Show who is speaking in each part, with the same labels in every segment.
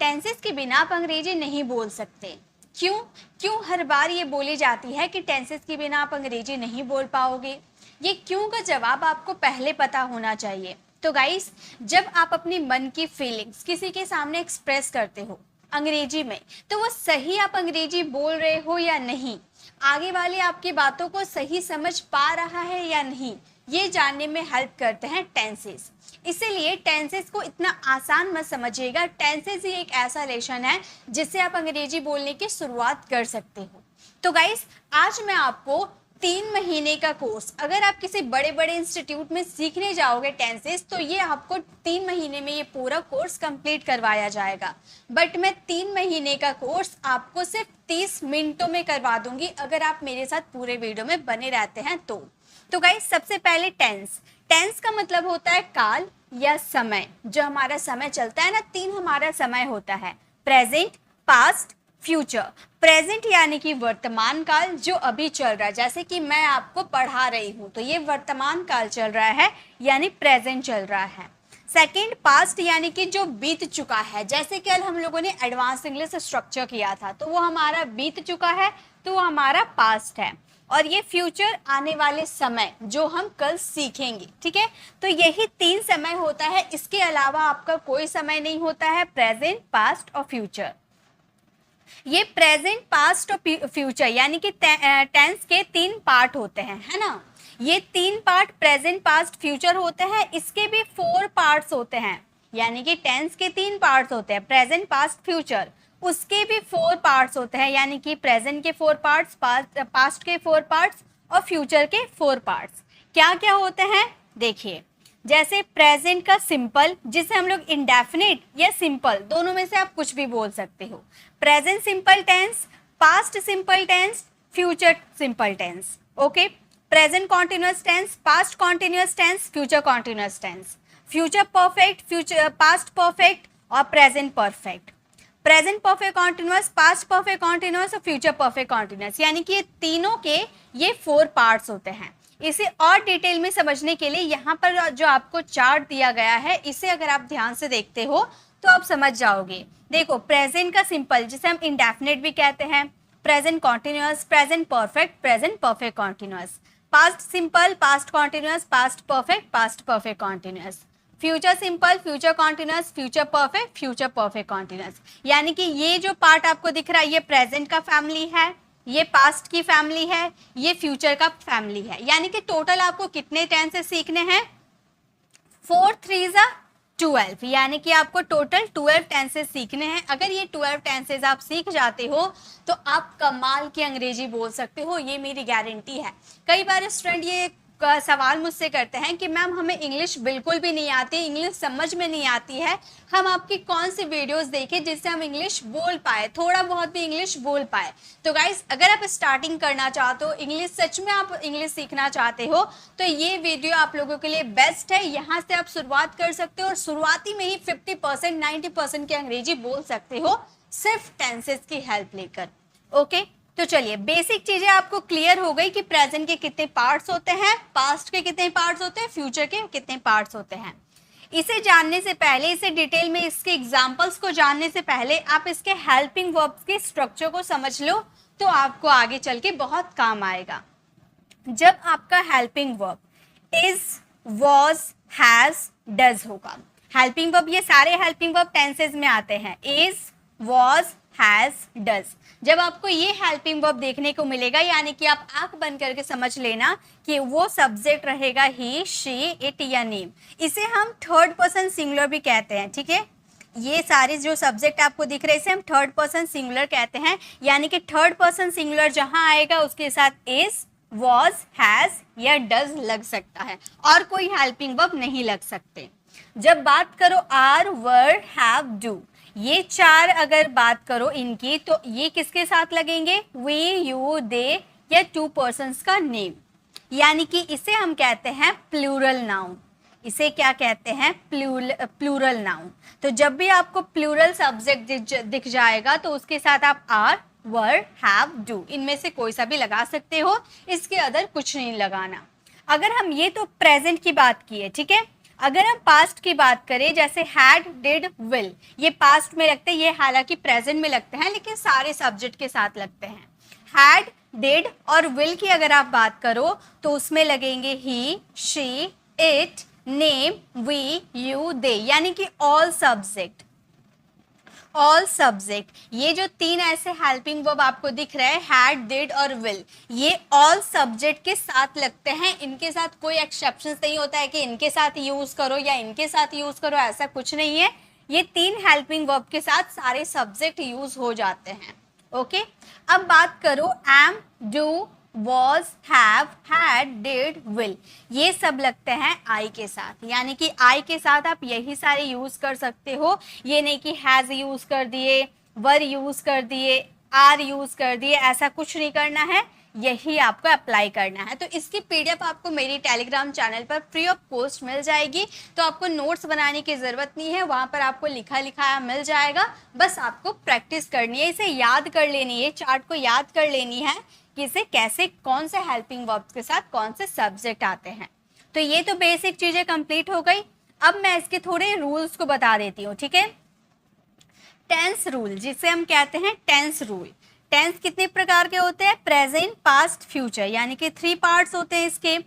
Speaker 1: Tenses के बिना आप अंग्रेजी नहीं बोल सकते। क्यों क्यों हर बार ये बोली जाती है कि टेंसेस के बिना आप अंग्रेजी नहीं बोल पाओगे? ये क्यों का जवाब आपको पहले पता होना चाहिए। तो गाइस, जब आप अपनी मन की फीलिंग्स किसी के सामने एक्सप्रेस करते हो अंग्रेजी में, तो वो सही आप अंग्रेजी बोल रहे हो या नहीं, आगे वाले आपकी बातों को सही समझ पा रहा है या नहीं, ये जानने में हेल्प करते हैं टेंसेस। इसीलिए टेंसेस को इतना आसान मत समझिएगा। टेंसेस ही एक ऐसा लेसन है जिससे आप अंग्रेजी बोलने की शुरुआत कर सकते हो। तो गाइस, आज मैं आपको 3 महीने का कोर्स, अगर आप किसी बड़े बड़े इंस्टीट्यूट में सीखने जाओगे टेंसेस, तो ये आपको 3 महीने में ये पूरा कोर्स कंप्लीट करवाया जाएगा। बट मैं 3 महीने का कोर्स आपको सिर्फ 30 मिनटों में करवा दूंगी, अगर आप मेरे साथ पूरे वीडियो में बने रहते हैं तो गाइस, सबसे पहले टेंस का मतलब होता है काल या समय। जो हमारा समय चलता है ना, 3 हमारा समय होता है, प्रेजेंट, पास्ट, फ्यूचर। प्रेजेंट यानी कि वर्तमान काल जो अभी चल रहा है, जैसे कि मैं आपको पढ़ा रही हूँ तो ये वर्तमान काल चल रहा है, यानी प्रेजेंट चल रहा है। सेकंड, पास्ट यानी कि जो बीत चुका है, जैसे कि कल हम लोगों ने एडवांस इंग्लिश स्ट्रक्चर किया था, तो वो हमारा बीत चुका है, तो वो हमारा पास्ट है। और ये फ्यूचर, आने वाले समय जो हम कल सीखेंगे, ठीक है। तो यही 3 समय होता है, इसके अलावा आपका कोई समय नहीं होता है, प्रेजेंट, पास्ट और फ्यूचर। ये प्रेजेंट, पास्ट और फ्यूचर यानी कि टेंस के 3 पार्ट होते हैं, है ना। ये 3 पार्ट प्रेजेंट, पास्ट, फ्यूचर होते हैं। इसके भी 4 पार्ट्स होते हैं, यानी कि टेंस के 3 पार्ट्स होते हैं, प्रेजेंट, पास्ट, फ्यूचर। उसके भी 4 पार्ट्स होते हैं, यानी कि प्रेजेंट के 4 पार्ट्स, पास्ट के 4 पार्ट्स और फ्यूचर के 4 पार्ट्स। क्या क्या होते हैं देखिए, जैसे प्रेजेंट का सिंपल, जिसे हम लोग इंडेफिनिट या सिंपल दोनों में से आप कुछ भी बोल सकते हो। Present simple tense, past simple tense, future simple tense. Okay, present continuous tense, past continuous tense, future continuous tense, future perfect, future past perfect और present perfect. Present perfect continuous, past perfect continuous और future perfect continuous, यानी कि ये तीनों के ये 4 parts होते हैं। इसे और डिटेल में समझने के लिए यहाँ पर जो आपको चार्ट दिया गया है, इसे अगर आप ध्यान से देखते हो तो आप समझ जाओगे। देखो, प्रेजेंट का सिंपल, जिसे हम इंडेफिनिट भी कहते हैं, present continuous, present perfect, present perfect continuous, past simple, past continuous, past perfect, past perfect continuous, future simple, future continuous, future perfect, future perfect continuous. यानी कि ये जो पार्ट आपको दिख रहा है, ये प्रेजेंट का फैमिली है, ये पास्ट की फैमिली है, ये फ्यूचर का फैमिली है। यानी कि टोटल आपको कितने टेंसेस सीखने हैं? 4 3 12, यानी कि आपको टोटल 12 टेंसेस सीखने हैं। अगर ये 12 टेंसेस आप सीख जाते हो तो आप कमाल की अंग्रेजी बोल सकते हो, ये मेरी गारंटी है। कई बार स्टूडेंट ये सवाल मुझसे करते हैं कि मैम हमें इंग्लिश बिल्कुल भी नहीं आती, इंग्लिश समझ में नहीं आती है, हम आपकी कौन सी वीडियोस देखें जिससे हम इंग्लिश बोल पाए, थोड़ा बहुत भी इंग्लिश बोल पाए। तो गाइस, अगर आप स्टार्टिंग करना चाहते हो, इंग्लिश सच में आप इंग्लिश सीखना चाहते हो, तो ये वीडियो आप लोगों के लिए बेस्ट है। यहाँ से आप शुरुआत कर सकते हो और शुरुआती में ही 50% 90% की अंग्रेजी बोल सकते हो, सिर्फ टेंसेस की हेल्प लेकर। ओके, तो चलिए, बेसिक चीजें आपको क्लियर हो गई कि प्रेजेंट के कितने पार्ट्स होते हैं, पास्ट के कितने पार्ट्स होते हैं, फ्यूचर के कितने पार्ट्स होते हैं। इसे जानने से पहले, इसे डिटेल में इसके एग्जांपल्स को जानने से पहले आप इसके हेल्पिंग वर्ब्स के स्ट्रक्चर को समझ लो, तो आपको आगे चल के बहुत काम आएगा। जब आपका helping verb is, was, has, does होगा, हेल्पिंग वर्ब, ये सारे हेल्पिंग वर्ब टेंसेज में आते हैं, इज, वॉज, हैज, डज। जब आपको ये हेल्पिंग वर्ब देखने को मिलेगा, यानी कि आप आंख बंद करके समझ लेना कि वो सब्जेक्ट रहेगा ही, शी, इट या नेम। इसे हम थर्ड पर्सन सिंगुलर भी कहते हैं, ठीक है। ये सारे जो सब्जेक्ट आपको दिख रहे हैं, इसे हम थर्ड पर्सन सिंगुलर कहते हैं, यानी कि थर्ड पर्सन सिंगुलर जहां आएगा उसके साथ इज, वॉज, हैज या डज लग सकता है, और कोई हेल्पिंग वर्ब नहीं लग सकते। जब बात करो आर, वर, हैव, डू, ये 4 अगर बात करो इनकी, तो ये किसके साथ लगेंगे? वी, यू, दे या 2 पर्सन्स का नेम, यानी कि इसे हम कहते हैं प्लूरल नाउन। इसे क्या कहते हैं? Plural noun. तो जब भी आपको प्लूरल सब्जेक्ट दिख जाएगा तो उसके साथ आप आर, वर, हैव, डू, इनमें से कोई सा भी लगा सकते हो, इसके अदर कुछ नहीं लगाना। अगर हम ये तो प्रेजेंट की बात की है, ठीक है। अगर हम पास्ट की बात करें, जैसे हैड, डिड, विल, ये पास्ट में लगते हैं, ये हालांकि प्रेजेंट में लगते हैं, लेकिन सारे सब्जेक्ट के साथ लगते हैं। हैड, डिड और विल की अगर आप बात करो तो उसमें लगेंगे he, she, it, name, we, you, they, यानी कि ऑल सब्जेक्ट। ऑल सब्जेक्ट, ये जो तीन ऐसे हेल्पिंग वर्ब आपको दिख रहे हैं, हैड, डिड और विल, ये ऑल सब्जेक्ट के साथ लगते हैं। इनके साथ कोई एक्सेप्शन नहीं होता है कि इनके साथ यूज करो या इनके साथ यूज करो, ऐसा कुछ नहीं है। ये तीन हेल्पिंग वर्ब के साथ सारे सब्जेक्ट यूज हो जाते हैं। ओके, अब बात करो am, do, was, have, had, did, will, ये सब लगते हैं आई के साथ, यानी कि आई के साथ आप यही सारे यूज कर सकते हो। ये नहीं कि हैज यूज कर दिए, वर यूज कर दिए, आर यूज कर दिए, ऐसा कुछ नहीं करना है, यही आपको अप्लाई करना है। तो इसकी पीडीएफ आपको मेरी टेलीग्राम चैनल पर फ्री ऑफ कॉस्ट मिल जाएगी, तो आपको नोट्स बनाने की ज़रूरत नहीं है, वहाँ पर आपको लिखा लिखाया मिल जाएगा। बस आपको प्रैक्टिस करनी है, इसे याद कर लेनी है, चार्ट को याद कर लेनी है कि इसे कैसे, कौन से हेल्पिंग वर्ब्स के साथ कौन से सब्जेक्ट आते हैं। तो ये तो बेसिक चीज़ें कंप्लीट हो गई। अब मैं इसके थोड़े रूल्स को बता देती हूँ, ठीक है। टेंस रूल, जिसे हम कहते हैं टेंस रूल। टेंस कितने प्रकार के होते हैं? प्रेजेंट, पास्ट, फ्यूचर, यानी कि 3 पार्ट्स होते हैं इसके।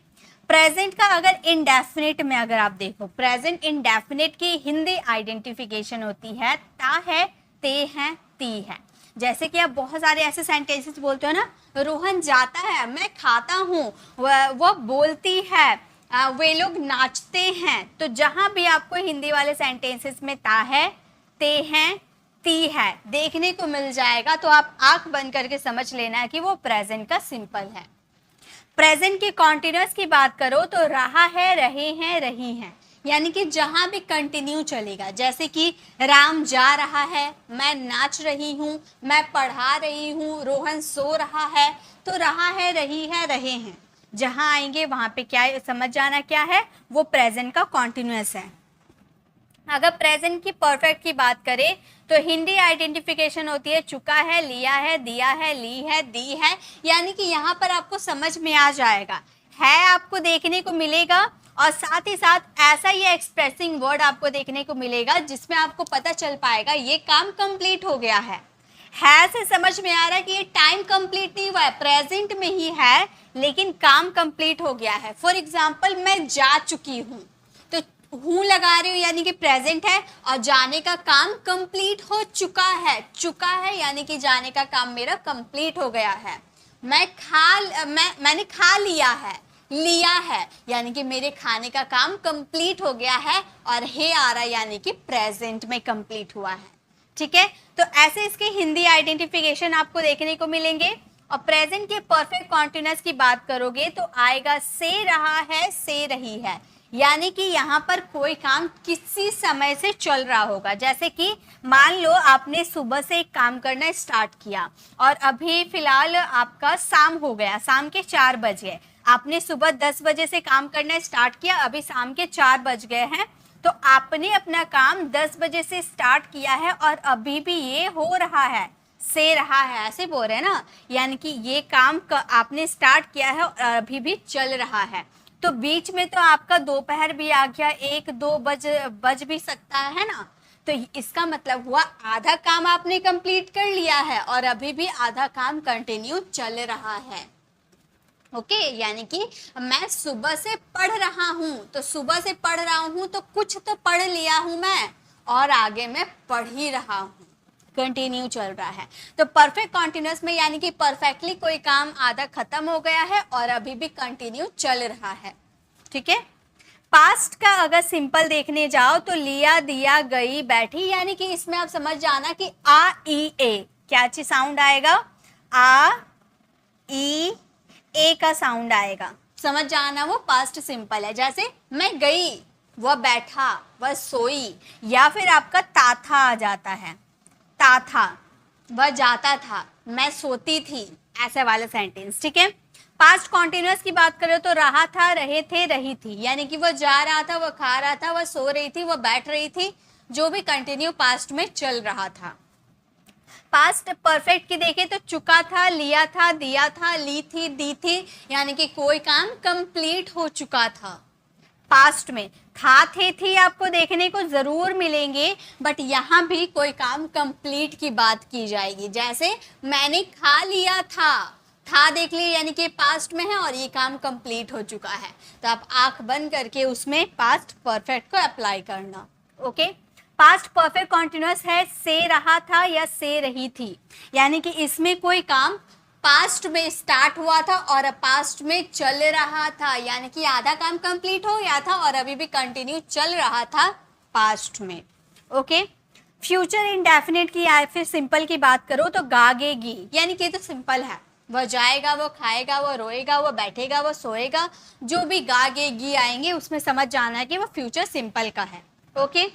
Speaker 1: प्रेजेंट का अगर इंडेफिनिट में अगर आप देखो, प्रेजेंट इंडेफिनिट की हिंदी आइडेंटिफिकेशन होती है ता है, ते है, ती है। जैसे कि आप बहुत सारे ऐसे सेंटेंसेस बोलते हो ना, रोहन जाता है, मैं खाता हूँ, वह बोलती है, वे लोग नाचते हैं। तो जहाँ भी आपको हिंदी वाले सेंटेंसेस में ता है, ते हैं, ती है देखने को मिल जाएगा, तो आप आंख बंद करके समझ लेना है कि वो प्रेजेंट का सिंपल है। प्रेजेंट के कॉन्टिन्यूअस की बात करो तो रहा है, रहे हैं, रही हैं, यानी कि जहां भी कंटिन्यू चलेगा। जैसे कि राम जा रहा है, मैं नाच रही हूँ, मैं पढ़ा रही हूँ, रोहन सो रहा है, तो रहा है, रही है, रहे हैं, जहां आएंगे वहां पे क्या समझ जाना क्या है, वो प्रेजेंट का कॉन्टिन्यूअस है। अगर प्रेजेंट की परफेक्ट की बात करें तो हिंदी आइडेंटिफिकेशन होती है चुका है, लिया है, दिया है, ली है, दी है, यानी कि यहाँ पर आपको समझ में आ जाएगा। है आपको देखने को मिलेगा और साथ ही साथ ऐसा ये एक्सप्रेसिंग वर्ड आपको देखने को मिलेगा जिसमें आपको पता चल पाएगा ये काम कंप्लीट हो गया है से समझ में आ रहा है कि ये टाइम कंप्लीट नहीं हुआ है, प्रेजेंट में ही है लेकिन काम कंप्लीट हो गया है। फॉर एग्जाम्पल, मैं जा चुकी हूँ, तो हूँ लगा रही हूँ यानी कि प्रेजेंट है, और जाने का काम कंप्लीट हो चुका है, चुका है यानी कि जाने का काम मेरा कंप्लीट हो गया है। मैंने खा लिया है, लिया है यानी कि मेरे खाने का काम कंप्लीट हो गया है, और हे आ रहा यानी कि प्रेजेंट में कंप्लीट हुआ है। ठीक है, तो ऐसे इसके हिंदी आइडेंटिफिकेशन आपको देखने को मिलेंगे। और प्रेजेंट के परफेक्ट कॉन्टिन्यूअस की बात करोगे तो आएगा से रहा है, से रही है, यानी कि यहाँ पर कोई काम किसी समय से चल रहा होगा। जैसे कि मान लो आपने सुबह से एक काम करना स्टार्ट किया और अभी फिलहाल आपका शाम हो गया, शाम के 4 बज गए। आपने सुबह 10 बजे से काम करना स्टार्ट किया, अभी शाम के 4 बज गए हैं, तो आपने अपना काम 10 बजे से स्टार्ट किया है और अभी भी ये हो रहा है, से रहा है, ऐसे बोल रहे हैं ना, यानी कि ये काम आपने स्टार्ट किया है और अभी भी चल रहा है। तो बीच में तो आपका दोपहर भी आ गया, 1-2 बज भी सकता है ना, तो इसका मतलब हुआ आधा काम आपने कंप्लीट कर लिया है और अभी भी आधा काम कंटिन्यू चल रहा है। ओके, यानी कि मैं सुबह से पढ़ रहा हूँ, तो सुबह से पढ़ रहा हूँ तो कुछ तो पढ़ लिया हूँ मैं, और आगे मैं पढ़ ही रहा हूँ, कंटिन्यू चल रहा है। तो परफेक्ट कॉन्टिन्यूअस में यानी कि परफेक्टली कोई काम आधा खत्म हो गया है और अभी भी कंटिन्यू चल रहा है। ठीक है, पास्ट का अगर सिंपल देखने जाओ तो लिया, दिया, गई, बैठी, यानी कि इसमें आप समझ जाना कि आ, ई, ए, क्या चीज साउंड आएगा, आ, ई, ए का साउंड आएगा, समझ जाना वो पास्ट सिंपल है। जैसे मैं गई, वह बैठा, वह सोई, या फिर आपका था आ जाता है, था, वह जाता था, मैं सोती थी, ऐसे वाले सेंटेंस। ठीक है, पास्ट कॉन्टिन्यूअस की बात करें तो रहा था, रहे थे, रही थी, यानी कि वह जा रहा था, वह खा रहा था, वह सो रही थी, वह बैठ रही थी, जो भी कंटिन्यू पास्ट में चल रहा था। पास्ट परफेक्ट की देखें तो चुका था, लिया था, दिया था, ली थी, दी थी, यानी कि कोई काम कंप्लीट हो चुका था। पास्ट में। था, थे, थी आपको देखने को जरूर मिलेंगे, बट यहाँ भी कोई काम कंप्लीट की बात की जाएगी। जैसे मैंने खा लिया था देख लिए यानी कि पास्ट में है और ये काम कंप्लीट हो चुका है, तो आप आंख बंद करके उसमें पास्ट परफेक्ट को अप्लाई करना। ओके, पास्ट परफेक्ट कॉन्टिन्यूअस है से रहा था या से रही थी, यानी कि इसमें कोई काम पास्ट में स्टार्ट हुआ था और पास्ट में चल रहा था, यानी कि आधा काम कंप्लीट हो गया था और अभी भी कंटिन्यू चल रहा था पास्ट में। ओके, फ्यूचर इंडेफिनिट की या फिर सिंपल की बात करो तो गागेगी, यानी कि तो सिंपल है, वह जाएगा, वो खाएगा, वो रोएगा, वो बैठेगा, वो सोएगा, जो भी गागेगी आएंगे उसमें समझ जाना है कि वो फ्यूचर सिंपल का है। ओके,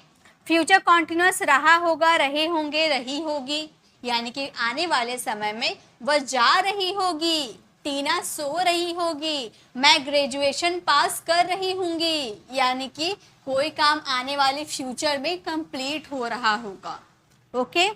Speaker 1: फ्यूचर कॉन्टिन्यूअस रहा होगा, रहे होंगे, रही होगी, यानी कि आने वाले समय में वह जा रही होगी, टीना सो रही होगी, मैं ग्रेजुएशन पास कर रही हूँगी, यानी कि कोई काम आने वाले फ्यूचर में कंप्लीट हो रहा होगा। ओके,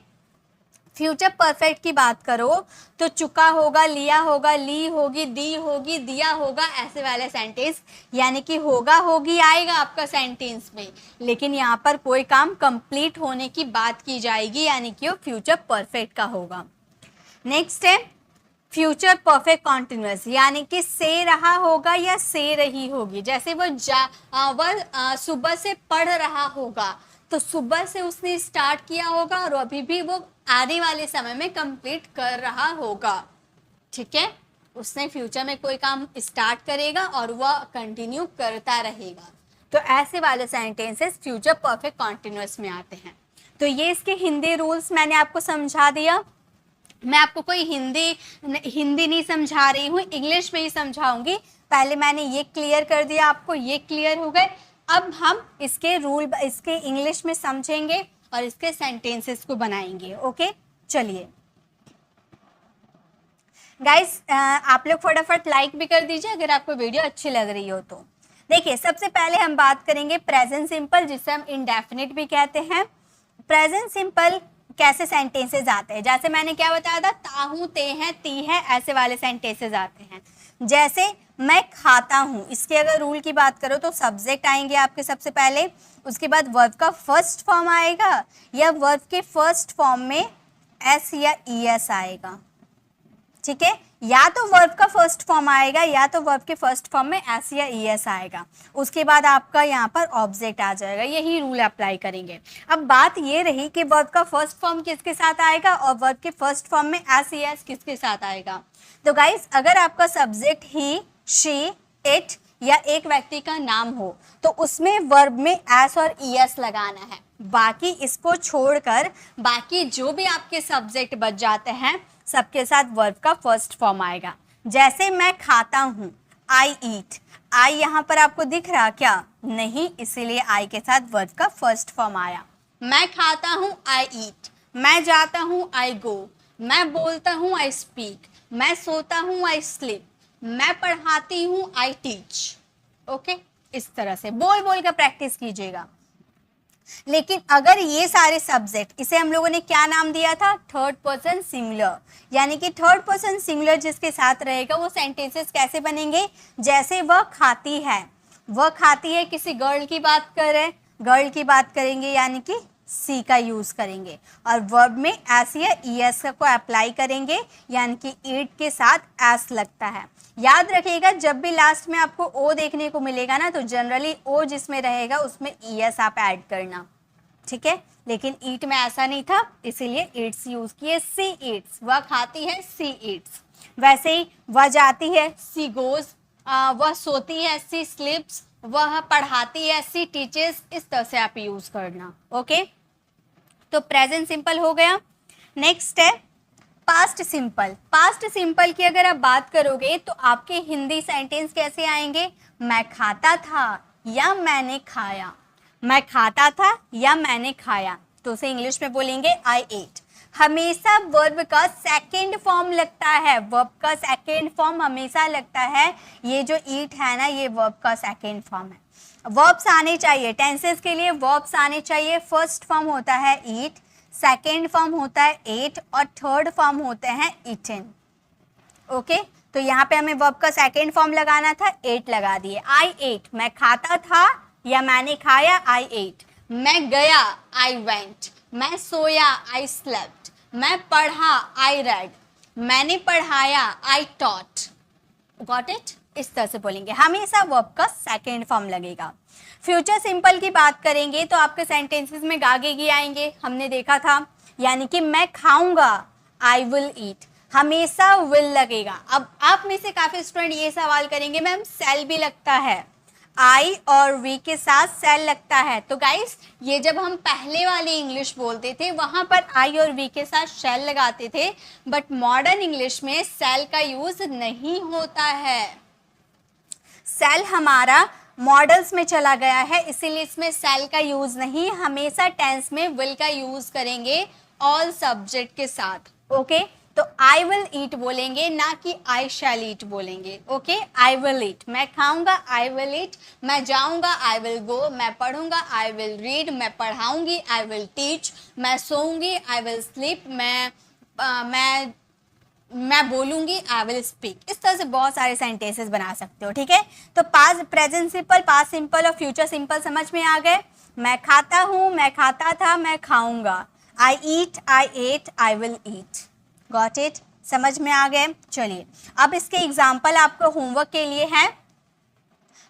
Speaker 1: फ्यूचर परफेक्ट की बात करो तो चुका होगा, लिया होगा, ली होगी, दी होगी, दिया होगा, ऐसे वाले सेंटेंस, यानी कि होगा, होगी आएगा आपका सेंटेंस में, लेकिन यहाँ पर कोई काम कंप्लीट होने की बात की जाएगी, यानी कि वो फ्यूचर परफेक्ट का होगा। नेक्स्ट है फ्यूचर परफेक्ट कॉन्टिन्यूअस, यानी कि से रहा होगा या से रही होगी। जैसे वह सुबह से पढ़ रहा होगा, तो सुबह से उसने स्टार्ट किया होगा और अभी भी वो आने वाले समय में कंप्लीट कर रहा होगा। ठीक है, उसने फ्यूचर में कोई काम स्टार्ट करेगा और वह कंटिन्यू करता रहेगा, तो ऐसे वाले सेंटेंसेस फ्यूचर परफेक्ट कॉन्टिन्यूअस में आते हैं। तो ये इसके हिंदी रूल्स मैंने आपको समझा दिया। मैं आपको कोई हिंदी नहीं समझा रही हूँ, इंग्लिश में ही समझाऊंगी। पहले मैंने ये क्लियर कर दिया, आपको ये क्लियर हो गए। अब हम इसके रूल इसके इंग्लिश में समझेंगे और इसके सेंटेंसेस को बनाएंगे। ओके, चलिए गाइस, आप लोग फटाफट लाइक भी कर दीजिए अगर आपको वीडियो अच्छी लग रही हो तो। देखिए, सबसे पहले हम बात करेंगे प्रेजेंट सिंपल, जिसे हम इंडेफिनिट भी कहते हैं। प्रेजेंट सिंपल कैसे सेंटेंसेस आते हैं, जैसे मैंने क्या बताया था, ताहू, ते हैं, ती है, ऐसे वाले सेंटेंसेस आते हैं। जैसे मैं खाता हूँ, इसके अगर रूल की बात करो तो सब्जेक्ट आएंगे आपके सबसे पहले, उसके बाद वर्ब का फर्स्ट फॉर्म आएगा या वर्ब के फर्स्ट फॉर्म में एस या ईएस आएगा। ठीक है, या तो वर्ब का फर्स्ट फॉर्म आएगा या तो वर्ब के फर्स्ट फॉर्म में एस या ईएस आएगा, उसके बाद आपका यहाँ पर ऑब्जेक्ट आ जाएगा। यही रूल अप्लाई करेंगे। अब बात ये रही कि वर्ब का फर्स्ट फॉर्म किसके साथ आएगा और वर्ब के फर्स्ट फॉर्म में एस ईएस किसके साथ आएगा। तो गाइस, अगर आपका सब्जेक्ट ही, शी, इट या एक व्यक्ति का नाम हो तो उसमें वर्ब में एस और ईएस लगाना है। बाकी इसको छोड़कर बाकी जो भी आपके सब्जेक्ट बच जाते हैं सबके साथ वर्ब का फर्स्ट फॉर्म आएगा। जैसे मैं खाता हूँ, आई ईट, आई यहाँ पर आपको दिख रहा क्या? नहीं, इसीलिए आई के साथ वर्ब का फर्स्ट फॉर्म आया। मैं खाता हूँ, आई ईट, मैं जाता हूँ, आई गो, मैं बोलता हूँ, आई स्पीक, मैं सोता हूँ, आई स्लीप, मैं पढ़ाती हूँ, आई टीच। ओके, इस तरह से बोल बोल कर प्रैक्टिस कीजिएगा। लेकिन अगर ये सारे सब्जेक्ट, इसे हम लोगों ने क्या नाम दिया था? थर्ड पर्सन सिंगुलर, यानी कि थर्ड पर्सन सिंगुलर जिसके साथ रहेगा वो सेंटेंसेस कैसे बनेंगे? जैसे वह खाती है, वह खाती है किसी गर्ल की बात कर रहे हैं, गर्ल की बात करेंगे यानी कि सी का यूज करेंगे और वर्ब में एस या ईएस को अप्लाई करेंगे, यानी कि ईट के साथ एस लगता है। याद रखिएगा, जब भी लास्ट में आपको ओ देखने को मिलेगा ना तो जनरली ओ जिसमें रहेगा उसमें ईएस आप ऐड करना, ठीक है। लेकिन ईट में ऐसा नहीं था, इसीलिए ईट्स यूज किए, सी ईट्स, वह खाती है, सी ईट्स। वैसे ही वह जाती है, सी गोज, वह सोती है, सी स्लीप्स, वह पढ़ाती है, सी टीचर्स। इस तरह से आप यूज करना। ओके, तो प्रेजेंट सिंपल हो गया। नेक्स्ट है पास्ट सिंपल। पास्ट सिंपल की अगर आप बात करोगे तो आपके हिंदी सेंटेंस कैसे आएंगे? मैं खाता था या मैंने खाया, मैं खाता था या मैंने खाया, तो उसे इंग्लिश में बोलेंगे आई एट। हमेशा वर्ब का सेकेंड फॉर्म लगता है, वर्ब का सेकेंड फॉर्म हमेशा लगता है। ये जो ईट है ना, ये वर्ब का सेकेंड फॉर्म है। वर्ब्स आने चाहिए, टेंसेस के लिए वर्ब्स आने चाहिए। फर्स्ट फॉर्म होता है ईट, सेकेंड फॉर्म होता है एट और थर्ड फॉर्म होते हैं ईटन। ओके,
Speaker 2: तो यहाँ पे हमें वर्ब का सेकेंड फॉर्म लगाना था, एट लगा दिए। आई एट, मैं खाता था या मैंने खाया, आई एट। मैं गया, आई वेंट। मैं सोया, आई स्लेप्ट। मैं पढ़ा, आई रेड। मैंने पढ़ाया, आई टॉट। Got it? इस तरह से बोलेंगे, हमेशा वर्ब का सेकेंड फॉर्म लगेगा। फ्यूचर सिंपल की बात करेंगे तो आपके सेंटेंसेस में गागेगी आएंगे, हमने देखा था, यानी कि मैं खाऊंगा, आई विल ईट, हमेशा विल लगेगा। अब आप में से काफी स्टूडेंट ये सवाल करेंगे मैम सेल भी लगता है, आई और वी के साथ सेल लगता है। तो गाइस ये जब हम पहले वाली इंग्लिश बोलते थे वहां पर आई और वी के साथ शेल लगाते थे, बट मॉडर्न इंग्लिश में सेल का यूज नहीं होता है। सेल हमारा मॉडल्स में चला गया है, इसीलिए इसमें सेल का यूज नहीं, हमेशा टेंस में विल का यूज करेंगे ऑल सब्जेक्ट के साथ। ओके तो आई विल ईट बोलेंगे, ना कि आई शैल ईट बोलेंगे। ओके आई विल ईट, मैं खाऊंगा, आई विल ईट। मैं जाऊंगा, आई विल गो। मैं पढ़ूंगा, आई विल रीड। मैं पढ़ाऊंगी, आई विल टीच। मैं सोऊंगी, आई विल स्लीप। मैं बोलूंगी, आई विल स्पीक। इस तरह से बहुत सारे सेंटेंसेस बना सकते हो। ठीक है, तो past, present simple, past simple और फ्यूचर सिंपल समझ में आ गए। मैं खाता हूँ, मैं खाता था, मैं खाऊंगा। I eat, I ate, I will eat. Got it? समझ में आ गए। चलिए अब इसके एग्जाम्पल आपको होमवर्क के लिए है।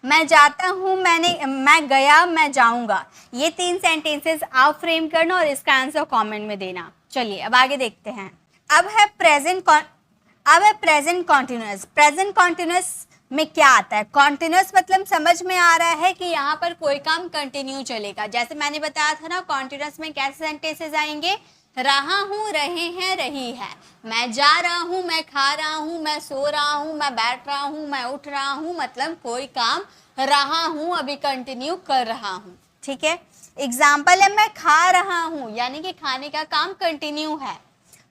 Speaker 2: मैं जाता हूँ, मैं गया, मैं जाऊंगा। ये 3 सेंटेंसेस आप फ्रेम करना और इसका आंसर कमेंट में देना। चलिए अब आगे देखते हैं। अब है प्रेजेंट कॉन्टिन्यूअस। प्रेजेंट कॉन्टिन्यूअस में क्या आता है? कॉन्टिन्यूअस मतलब समझ में आ रहा है कि यहाँ पर कोई काम कंटिन्यू चलेगा। जैसे मैंने बताया था ना, कॉन्टिन्यूअस में कैसे सेंटेंसेस आएंगे? रहा हूँ, रहे हैं, रही है। मैं जा रहा हूँ, मैं खा रहा हूँ, मैं सो रहा हूँ, मैं बैठ रहा हूँ, मैं उठ रहा हूँ, मतलब कोई काम रहा हूँ, अभी कंटिन्यू कर रहा हूँ। ठीक है, एग्जाम्पल है मैं खा रहा हूँ, यानी कि खाने का काम कंटिन्यू है।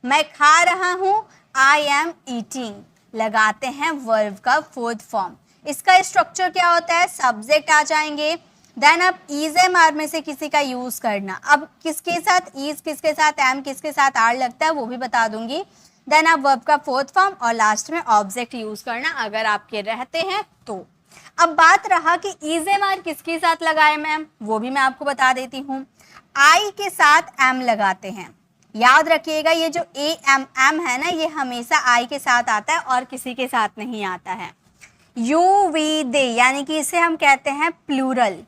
Speaker 2: मैं खा रहा हूँ, आई एम ईटिंग, लगाते हैं वर्ब का फोर्थ फॉर्म। इसका स्ट्रक्चर क्या होता है? सब्जेक्ट आ जाएंगे, देन अब इज एम आर में से किसी का यूज करना। अब किसके साथ इज, किसके साथ एम, किसके साथ आर लगता है वो भी बता दूंगी। देन अब वर्ब का फोर्थ फॉर्म और लास्ट में ऑब्जेक्ट यूज करना अगर आपके रहते हैं तो। अब बात रहा कि इज एम आर किसके साथ लगाए मैम, वो भी मैं आपको बता देती हूँ। आई के साथ एम लगाते हैं। याद रखिएगा ये जो ए एम एम है ना, ये हमेशा आई के साथ आता है और किसी के साथ नहीं आता है। यू वी दे, यानी कि इसे हम कहते हैं प्लूरल,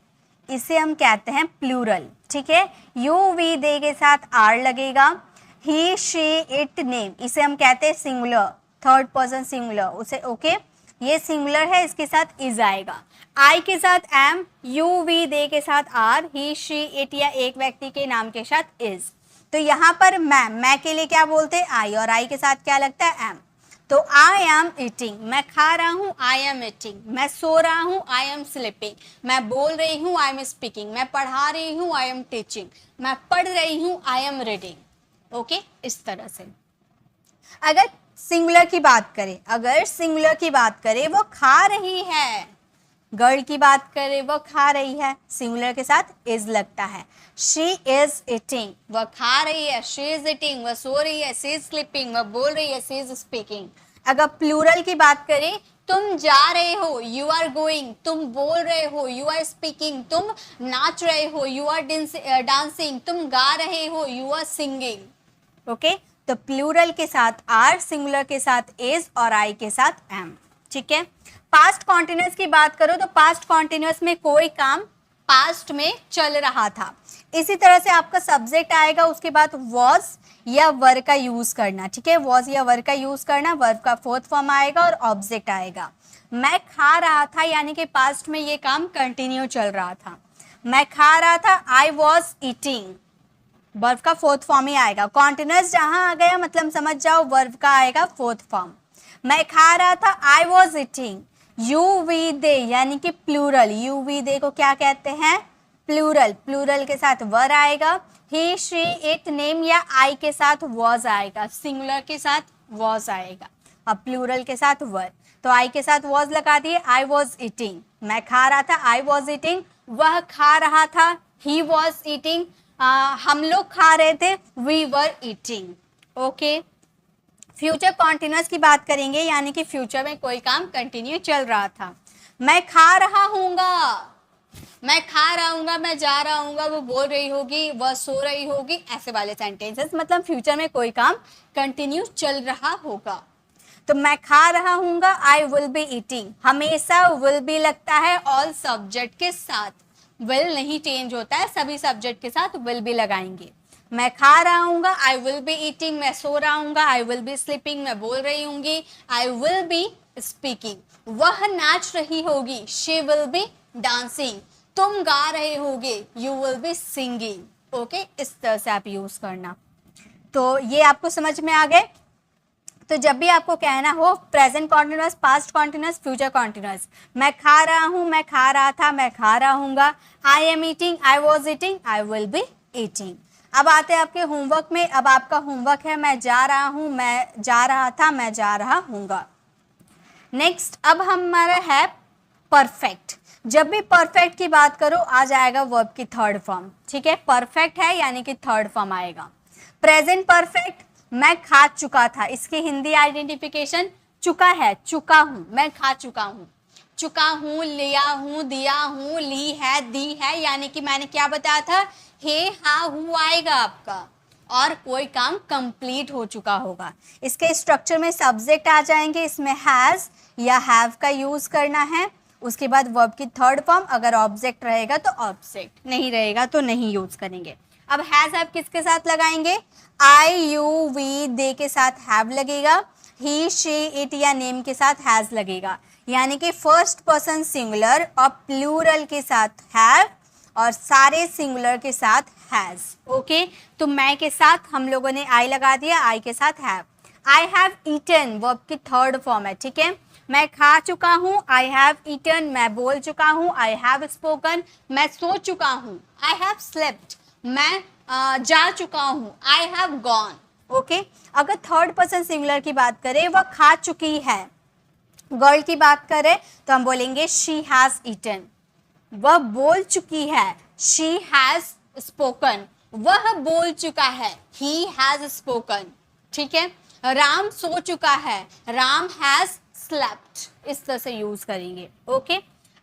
Speaker 2: इसे हम कहते हैं प्लूरल। ठीक है, यू वी दे के साथ आर लगेगा। ही शी इट नेम, इसे हम कहते हैं सिंगुलर, थर्ड पर्सन सिंगुलर उसे। ओके ये सिंगुलर है, इसके साथ इज आएगा। आई के साथ एम, यू वी दे के साथ आर, ही शी इट या एक व्यक्ति के नाम के साथ इज। तो यहाँ पर मैं के लिए क्या बोलते हैं? आई, और आई के साथ क्या लगता है? एम। तो आई एम ईटिंग, मैं खा रहा हूँ, आई एम ईटिंग। मैं सो रहा हूँ, आई एम स्लीपिंग। मैं बोल रही हूँ, आई एम स्पीकिंग। मैं पढ़ा रही हूँ, आई एम टीचिंग। मैं पढ़ रही हूँ, आई एम रीडिंग। ओके इस तरह से। अगर सिंगुलर की बात करें, वो खा रही है। गर्ल की बात करें, वो खा रही है, सिंगुलर के साथ इज लगता है। शी इज ईटिंग, वह खा रही है, शी इज ईटिंग। वह सो रही है, शी इज स्लीपिंग। वह बोल रही है, शी इज स्पीकिंग। अगर प्लूरल की बात करें, तुम जा रहे हो, यू आर गोइंग। तुम बोल रहे हो, यू आर स्पीकिंग। तुम नाच रहे हो, यू आर डांसिंग। तुम गा रहे हो, यू आर सिंगिंग। ओके तो प्लूरल के साथ आर, सिंगुलर के साथ इज और आई के साथ एम। ठीक है, पास्ट कॉन्टिन्यूअस की बात करो तो पास्ट कॉन्टिन्यूअस में कोई काम पास्ट में चल रहा था। इसी तरह से आपका सब्जेक्ट आएगा, उसके बाद वॉज या वर का यूज करना। ठीक है, वॉज या वर का यूज करना, वर्ब का फोर्थ फॉर्म आएगा और ऑब्जेक्ट आएगा। मैं खा रहा था, यानी कि पास्ट में ये काम कंटिन्यू चल रहा था। मैं खा रहा था, आई वॉज ईटिंग, वर्ब का फोर्थ फॉर्म ही आएगा। कॉन्टिन्यूअस जहां आ गया मतलब समझ जाओ वर्ब का आएगा फोर्थ फॉर्म। मैं खा रहा था, I was eating. You we they यानी कि प्लूरल, यू वी दे को क्या कहते हैं? प्लूरल। प्लूरल के साथ वर आएगा। ही शी इट नेम या आई के साथ वॉज आएगा, सिंगुलर के साथ वॉज आएगा। अब प्लूरल के साथ वर, तो आई के साथ वॉज लगा दिए, आई वॉज ईटिंग। मैं खा रहा था, आई वॉज ईटिंग। वह खा रहा था, ही वॉज ईटिंग। हम लोग खा रहे थे, we were eating. Okay future continuous की बात करेंगे, यानी कि फ्यूचर में कोई काम कंटिन्यू चल रहा था। मैं खा रहा हूँगा, मैं खा रहा हूँगा, मैं जा रहा हूँगा, वो बोल रही होगी, वह सो रही होगी, ऐसे वाले सेंटेंसेस, मतलब फ्यूचर में कोई काम कंटिन्यू चल रहा होगा। तो मैं खा रहा हूँगा, आई विल बी ईटिंग, हमेशा विल बी लगता है ऑल सब्जेक्ट के साथ, विल नहीं चेंज होता है, सभी सब्जेक्ट के साथ विल बी लगाएंगे। मैं खा रहा हूँगा, आई विल बी ईटिंग, मैं सो रहा हूँगा, आई विल बी स्लीपिंग, मैं बोल रही होंगी, आई विल बी स्पीकिंग, वह नाच रही होगी, शी विल बी डांसिंग, तुम गा रहे होगे, you will be singing. Okay, इस तरह से आप यूज करना। तो ये आपको समझ में आ गए। तो जब भी आपको कहना हो present continuous, past continuous, future continuous, मैं खा रहा हूँ, मैं खा रहा था, मैं खा रहा हूँगा, I am eating, I was eating, I will be eating. अब आते हैं आपके होमवर्क में। अब आपका होमवर्क है मैं जा रहा हूँ, मैं जा रहा था, मैं जा रहा हूँगा। नेक्स्ट अब हमारा है परफेक्ट। जब भी परफेक्ट की बात करो आ जाएगा वर्ब की थर्ड फॉर्म, ठीक है। परफेक्ट है यानी कि थर्ड फॉर्म आएगा। प्रेजेंट परफेक्ट, मैं खा चुका था, इसकी हिंदी आइडेंटिफिकेशन चुका है, चुका हूं, मैं खा चुका हूं, चुका हूं, लिया हूं, दिया हूं, ली है, दी है, यानी कि मैंने क्या बताया था, हे हा हु आएगा आपका, और कोई काम कंप्लीट हो चुका होगा। इसके स्ट्रक्चर में सब्जेक्ट आ जाएंगे, इसमें हैज या हैव का यूज करना है, उसके बाद वर्ब की थर्ड फॉर्म, अगर ऑब्जेक्ट रहेगा तो ऑब्जेक्ट, नहीं रहेगा तो नहीं यूज करेंगे। अब हैज हैव किसके साथ लगाएंगे, आई यू वी दे के साथ हैव लगेगा, ही शी इट या नेम के साथ हैज लगेगा, यानी कि फर्स्ट पर्सन सिंगुलर और प्लूरल के साथ हैव और सारे सिंगुलर के साथ हैज। ओके, तो मैं के साथ हम लोगों ने आई लगा दिया, आई के साथ have. I have eaten verb की थर्ड फॉर्म है, ठीक है। मैं खा चुका हूँ, आई हैव ईटन, मैं बोल चुका हूँ, आई हैव स्पोकन, मैं सो चुका हूँ, आई हैव स्लेप्ट, मैं जा चुका हूँ, आई हैव गॉन। ओके, अगर थर्ड पर्सन सिंगुलर की बात करें, वह खा चुकी है, गर्ल की बात करें तो हम बोलेंगे शी हैज ईटन। वह बोल चुकी है, शी हैज स्पोकन, वह बोल चुका है, ही हैज स्पोकन, ठीक है। राम सो चुका है, राम हैज स्लेप्ट, इस तरह से यूज करेंगे। ओके,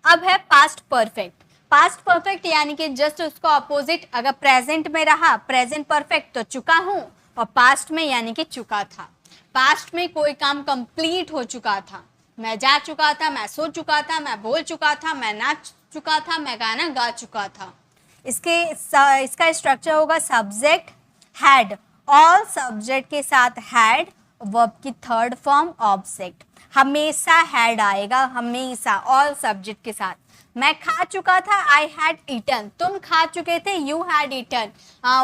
Speaker 2: अब है पास्ट परफेक्ट। पास्ट परफेक्ट यानी कि जस्ट उसका ऑपोजिट, अगर प्रेजेंट में रहा प्रेजेंट परफेक्ट तो चुका हूं, और पास्ट में यानी कि चुका था। पास्ट में कोई काम कंप्लीट हो चुका था, मैं जा चुका था, मैं सो चुका था, मैं बोल चुका था, मैं नाच चुका था, मैं गाना गा चुका था। इसका स्ट्रक्चर होगा सब्जेक्ट हैड, ऑल सब्जेक्ट के साथ हैड, वर्ब की थर्ड फॉर्म ऑब्जेक्ट, हमेशा हैड आएगा, हमेशा ऑल सब्जेक्ट के साथ। मैं खा चुका था, आई हैड ईटन, तुम खा चुके थे, यू हैड ईटन,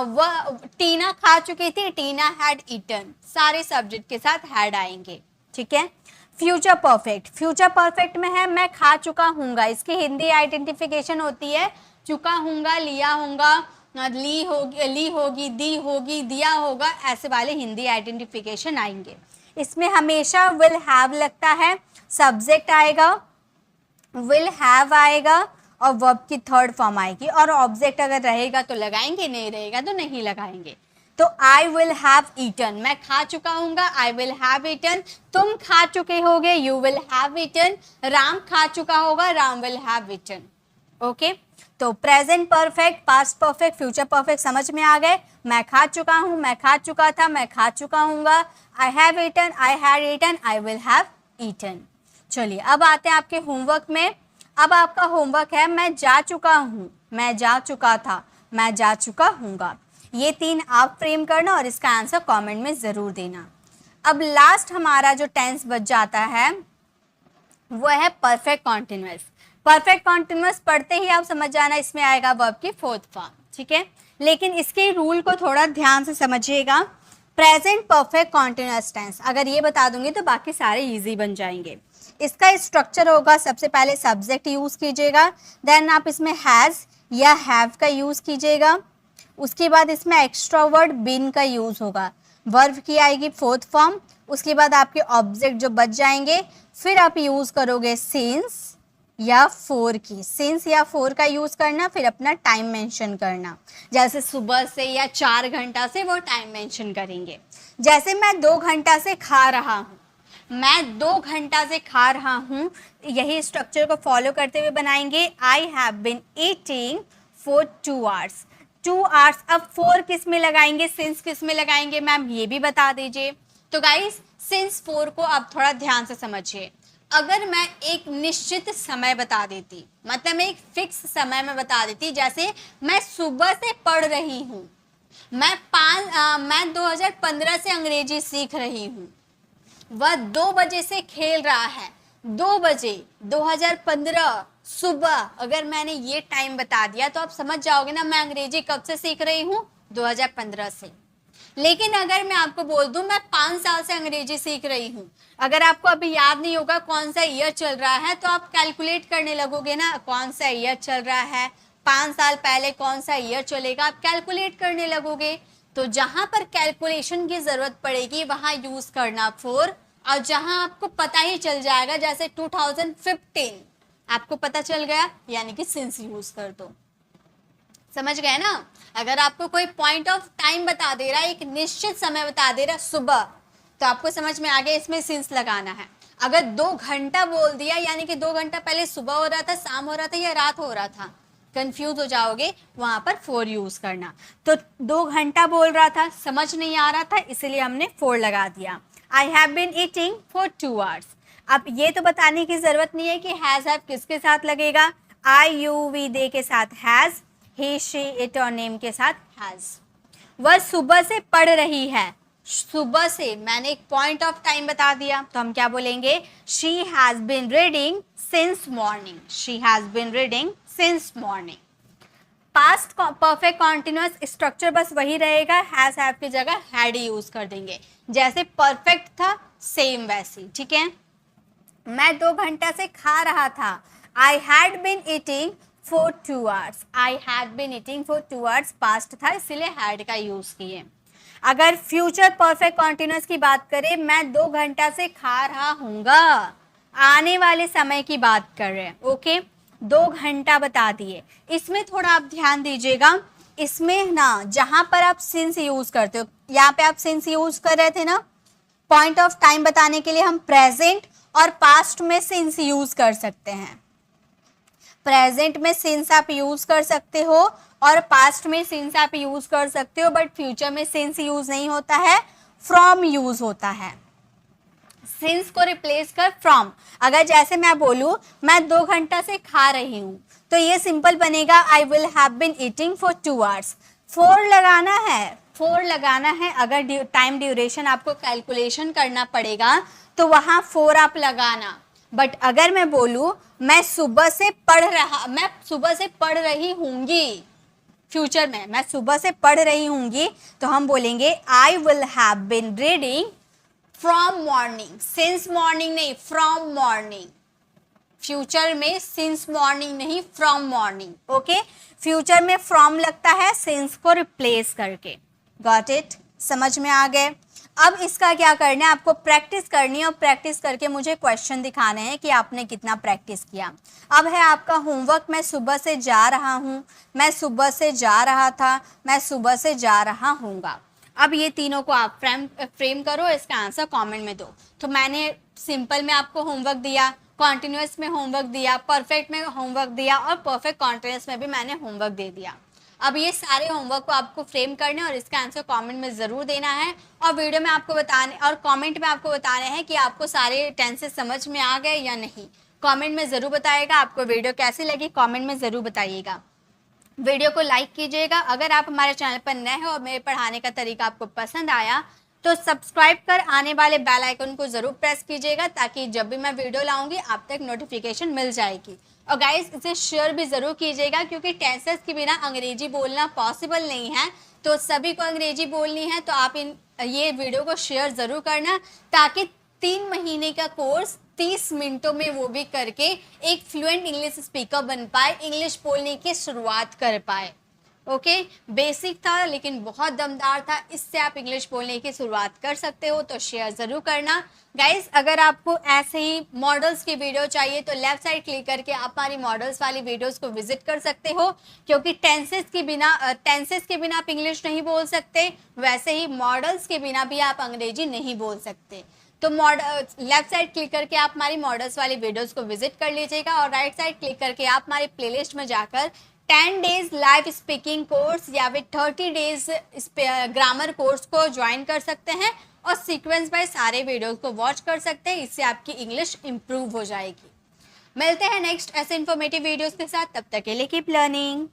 Speaker 2: वह टीना खा चुकी थी, टीना हैड ईटन, सारे सब्जेक्ट के साथ हैड आएंगे, ठीक है। फ्यूचर परफेक्ट, फ्यूचर परफेक्ट में है मैं खा चुका हूँगा, इसकी हिंदी आइडेंटिफिकेशन होती है चुका हूँगा, लिया हूँगा, ली होगी, दी होगी, दिया होगा, ऐसे वाले हिंदी आइडेंटिफिकेशन आएंगे। इसमें हमेशा विल हैव लगता है, सब्जेक्ट आएगा, विल हैव आएगा और वर्ब की थर्ड फॉर्म आएगी, और ऑब्जेक्ट अगर रहेगा तो लगाएंगे, नहीं रहेगा तो नहीं लगाएंगे। तो आई विल हैव ईटन, मैं खा चुका हूँगा, आई विल हैव ईटन, तुम खा चुके होगे, you will have eaten, Ram खा चुका होगा, Ram will have eaten. Okay, तो present perfect, past perfect, future perfect समझ में आ गए। मैं खा चुका हूँ, मैं खा चुका था, मैं खा चुका हूँगा, I have eaten, I had eaten, I will have eaten. चलिए अब आते हैं आपके होमवर्क में। अब आपका होमवर्क है मैं जा चुका हूँ, मैं जा चुका था, मैं जा चुका हूँगा। ये तीन आप फ्रेम करना और इसका आंसर कमेंट में ज़रूर देना। अब लास्ट हमारा जो टेंस बच जाता है वो है परफेक्ट कॉन्टिन्यूअस। परफेक्ट कॉन्टिन्यूअस पढ़ते ही आप समझ जाना इसमें आएगा वर्ब की फोर्थ फॉर्म, ठीक है। लेकिन इसके रूल को थोड़ा ध्यान से समझिएगा। प्रेजेंट परफेक्ट कॉन्टिन्यूअस टेंस अगर ये बता दूंगी तो बाकी सारे इजी बन जाएंगे। इसका स्ट्रक्चर होगा, सबसे पहले सब्जेक्ट यूज कीजिएगा, देन आप इसमें हैज़ या हैव का यूज कीजिएगा, उसके बाद इसमें एक्स्ट्रा वर्ड बीन का यूज होगा, वर्ब की आएगी फोर्थ फॉर्म, उसके बाद आपके ऑब्जेक्ट जो बच जाएंगे, फिर आप यूज करोगे सिंस या फोर की, सिंस या फोर का यूज करना, फिर अपना टाइम मेंशन करना, जैसे सुबह से या 4 घंटा से वो टाइम मेंशन करेंगे। जैसे मैं 2 घंटा से खा रहा हूँ, मैं 2 घंटा से खा रहा हूँ, यही स्ट्रक्चर को फॉलो करते हुए बनाएंगे। I have been eating for 2 hours। 2 hours, अब 4 किस में लगाएंगे, सिंस किस में लगाएंगे मैम, ये भी बता दीजिए। तो गाइस सिंस 4 को आप थोड़ा ध्यान से समझिए। अगर मैं एक निश्चित समय बता देती, मतलब मैं एक फिक्स समय में बता देती, जैसे मैं सुबह से पढ़ रही हूँ, मैं 2015 से अंग्रेजी सीख रही हूँ, वह 2 बजे से खेल रहा है, 2 बजे 2015 सुबह, अगर मैंने ये टाइम बता दिया तो आप समझ जाओगे ना मैं अंग्रेजी कब से सीख रही हूँ, 2015 से। लेकिन अगर मैं आपको बोल दूं मैं 5 साल से अंग्रेजी सीख रही हूँ, अगर आपको अभी याद नहीं होगा कौन सा ईयर चल रहा है, तो आप कैलकुलेट करने लगोगे ना, कौन सा ईयर चल रहा है, 5 साल पहले कौन सा ईयर चलेगा, आप कैलकुलेट करने लगोगे। तो जहां पर कैलकुलेशन की जरूरत पड़ेगी वहां यूज करना 4, और जहां आपको पता ही चल जाएगा, जैसे 2015 आपको पता चल गया, यानी कि सिंस यूज कर दो। समझ गए ना। अगर आपको कोई पॉइंट ऑफ टाइम बता दे रहा है, एक निश्चित समय बता दे रहा है सुबह, तो आपको समझ में आ गया इसमें सिंस लगाना है। अगर 2 घंटा बोल दिया, यानी कि 2 घंटा पहले सुबह हो रहा था, शाम हो रहा था या रात हो रहा था, कंफ्यूज हो जाओगे, वहां पर 4 यूज करना। तो 2 घंटा बोल रहा था, समझ नहीं आ रहा था, इसलिए हमने 4 लगा दिया। I have been eating for 2 hours। अब ये तो बताने की जरूरत नहीं है कि हैज हैव किसके साथ लगेगा, आई यू वी दे के साथ हैज, ही शी इट और नेम के साथ हैज। वह सुबह से पढ़ रही है, सुबह से मैंने एक पॉइंट ऑफ टाइम बता दिया, तो हम क्या बोलेंगे, she has been reading since morning, she has been reading since morning. Past perfect continuous structure बस वही रहेगा, हैज हैव की जगह हैड यूज कर देंगे, जैसे परफेक्ट था सेम वैसी, ठीक है। मैं 2 घंटा से खा रहा था, I had been eating for 2 hours। I had been eating for 2 hours past था, इसलिए हैड का यूज किए। अगर फ्यूचर परफेक्ट कॉन्टिन्यूअस की बात करें, मैं 2 घंटा से खा रहा हूँगा, आने वाले समय की बात कर रहे हैं, ओके। 2 घंटा बता दिए। इसमें थोड़ा आप ध्यान दीजिएगा, इसमें ना जहां पर आप सिंस यूज करते हो, यहाँ पे आप सिंस यूज कर रहे थे ना, पॉइंट ऑफ टाइम बताने के लिए हम प्रेजेंट और पास्ट में सिंस यूज कर सकते हैं। प्रेजेंट में सिंस आप यूज कर सकते हो और पास्ट में सिंस आप यूज कर सकते हो, बट फ्यूचर में सिंस यूज नहीं होता है, फ्रॉम यूज होता है। सिंस को रिप्लेस कर फ्रॉम। अगर जैसे मैं बोलूँ मैं 2 घंटा से खा रही हूँ, तो ये सिंपल बनेगा I will have been eating for 2 hours। 4 लगाना है, 4 लगाना है। अगर टाइम ड्यूरेशन आपको कैलकुलेशन करना पड़ेगा तो वहाँ 4 आप लगाना। बट अगर मैं बोलूँ मैं सुबह से पढ़ रही हूँगी, फ्यूचर में मैं सुबह से पढ़ रही हूँगी, तो हम बोलेंगे I will have been reading from morning. Since morning नहीं, फ्रॉम मॉर्निंग। फ्यूचर में सिंस मॉर्निंग नहीं, फ्रॉम मॉर्निंग, ओके। फ्यूचर में फ्रॉम लगता है सिंस को रिप्लेस करके। गॉट इट, समझ में आ गए। अब इसका क्या करना है, आपको प्रैक्टिस करनी है और प्रैक्टिस करके मुझे क्वेश्चन दिखाने हैं कि आपने कितना प्रैक्टिस किया। अब है आपका होमवर्क, मैं सुबह से जा रहा हूँ, मैं सुबह से जा रहा था, मैं सुबह से जा रहा हूँगा। अब ये तीनों को आप फ्रेम करो, इसका आंसर कमेंट में दो। तो मैंने सिंपल में आपको होमवर्क दिया, कॉन्टिन्यूअस में होमवर्क दिया, परफेक्ट में होमवर्क दिया और परफेक्ट कॉन्टिन्यूअस में भी मैंने होमवर्क दे दिया। अब ये सारे होमवर्क को आपको फ्रेम करने और इसका आंसर कमेंट में ज़रूर देना है, और वीडियो में आपको बताने और कमेंट में आपको बताने हैं कि आपको सारे टेंसेस समझ में आ गए या नहीं। कमेंट में ज़रूर बताइएगा आपको वीडियो कैसी लगी, कमेंट में ज़रूर बताइएगा। वीडियो को लाइक कीजिएगा। अगर आप हमारे चैनल पर नए हो और मेरे पढ़ाने का तरीका आपको पसंद आया तो सब्सक्राइब कर आने वाले बेल आइकन को ज़रूर प्रेस कीजिएगा, ताकि जब भी मैं वीडियो लाऊंगी आप तक नोटिफिकेशन मिल जाएगी। और गाइस इसे शेयर भी ज़रूर कीजिएगा, क्योंकि टेंसेस के बिना अंग्रेजी बोलना पॉसिबल नहीं है, तो सभी को अंग्रेजी बोलनी है। तो आप ये वीडियो को शेयर ज़रूर करना, ताकि 3 महीने का कोर्स 30 मिनटों में वो भी करके एक फ्लुएंट इंग्लिश स्पीकर बन पाए, इंग्लिश बोलने की शुरुआत कर पाए। ओके बेसिक था लेकिन बहुत दमदार था, इससे आप इंग्लिश बोलने की शुरुआत कर सकते हो, तो शेयर ज़रूर करना गाइस। अगर आपको ऐसे ही मॉडल्स की वीडियो चाहिए तो लेफ्ट साइड क्लिक करके आप हमारी मॉडल्स वाली वीडियोस को विजिट कर सकते हो, क्योंकि टेंसेस के बिना आप इंग्लिश नहीं बोल सकते, वैसे ही मॉडल्स के बिना भी आप अंग्रेजी नहीं बोल सकते। तो लेफ्ट साइड क्लिक करके आप हमारी मॉडल्स वाली वीडियोस को विजिट कर लीजिएगा, और राइट साइड क्लिक करके आप हमारे प्लेलिस्ट में जाकर 10 डेज लाइव स्पीकिंग कोर्स या फिर 30 डेज ग्रामर कोर्स को ज्वाइन कर सकते हैं, और सीक्वेंस बाय सारे वीडियोस को वॉच कर सकते हैं। इससे आपकी इंग्लिश इंप्रूव हो जाएगी। मिलते हैं नेक्स्ट ऐसे इन्फॉर्मेटिव वीडियोस के साथ, तब तक के लिए कीप लर्निंग।